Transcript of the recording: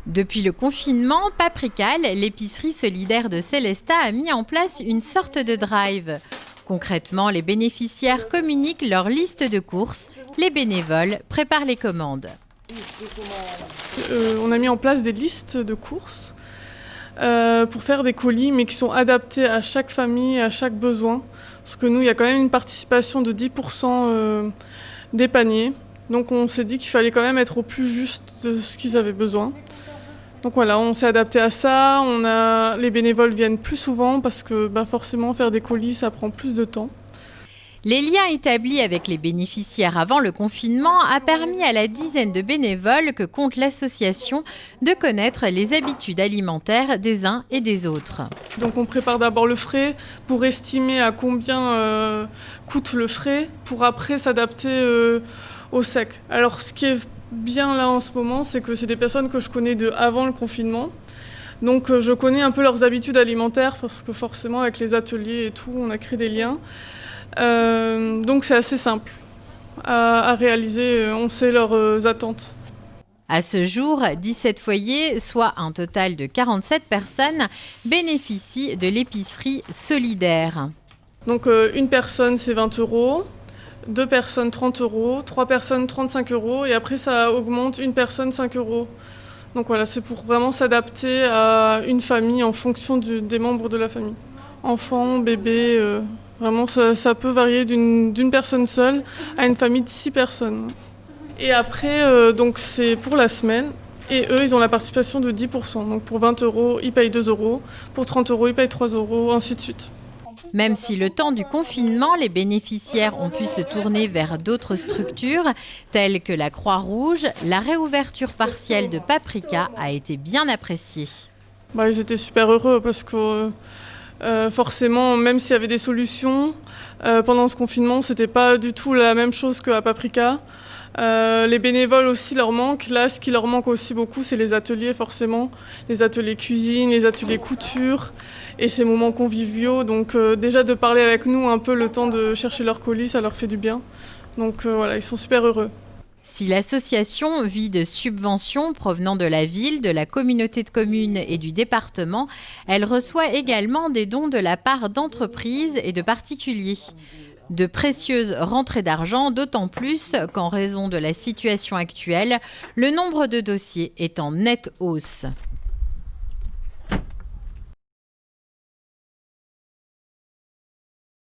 Depuis le confinement, Paprikal, l'épicerie solidaire de Célestat, a mis en place une sorte de drive. Concrètement, les bénéficiaires communiquent leur liste de courses. Les bénévoles préparent les commandes. On a mis en place des listes de courses pour faire des colis, mais qui sont adaptés à chaque famille, à chaque besoin. Parce que nous, il y a quand même une participation de 10% des paniers. Donc on s'est dit qu'il fallait quand même être au plus juste de ce qu'ils avaient besoin. Donc voilà, on s'est adapté à ça. Les bénévoles viennent plus souvent parce que forcément faire des colis, ça prend plus de temps. Les liens établis avec les bénéficiaires avant le confinement a permis à la dizaine de bénévoles que compte l'association de connaître les habitudes alimentaires des uns et des autres. Donc on prépare d'abord le frais pour estimer à combien coûte le frais, pour après s'adapter au sec. Alors ce qui est bien là en ce moment, c'est que c'est des personnes que je connais de avant le confinement. Donc je connais un peu leurs habitudes alimentaires parce que forcément avec les ateliers et tout, on a créé des liens. Donc c'est assez simple à réaliser, on sait leurs attentes. À ce jour, 17 foyers, soit un total de 47 personnes, bénéficient de l'épicerie solidaire. Donc une personne c'est 20 €, 2 personnes 30 €, 3 personnes 35 € et après ça augmente, une personne 5 €. Donc voilà, c'est pour vraiment s'adapter à une famille en fonction des membres de la famille. Enfants, bébés, vraiment ça peut varier d'une personne seule à une famille de 6 personnes. Et après, donc c'est pour la semaine. Et eux, ils ont la participation de 10%. Donc pour 20 €, ils payent 2 €. Pour 30 €, ils payent 3 €, ainsi de suite. Même si le temps du confinement, les bénéficiaires ont pu se tourner vers d'autres structures, telles que la Croix-Rouge, la réouverture partielle de Paprika a été bien appréciée. Ils étaient super heureux parce que forcément, même s'il y avait des solutions, pendant ce confinement, c'était pas du tout la même chose qu'à Paprika. Les bénévoles aussi leur manquent. Là, ce qui leur manque aussi beaucoup, c'est les ateliers forcément. Les ateliers cuisine, les ateliers couture et ces moments conviviaux. Donc déjà de parler avec nous un peu le temps de chercher leur colis, ça leur fait du bien. Donc voilà, ils sont super heureux. Si l'association vit de subventions provenant de la ville, de la communauté de communes et du département, elle reçoit également des dons de la part d'entreprises et de particuliers. De précieuses rentrées d'argent, d'autant plus qu'en raison de la situation actuelle, le nombre de dossiers est en nette hausse.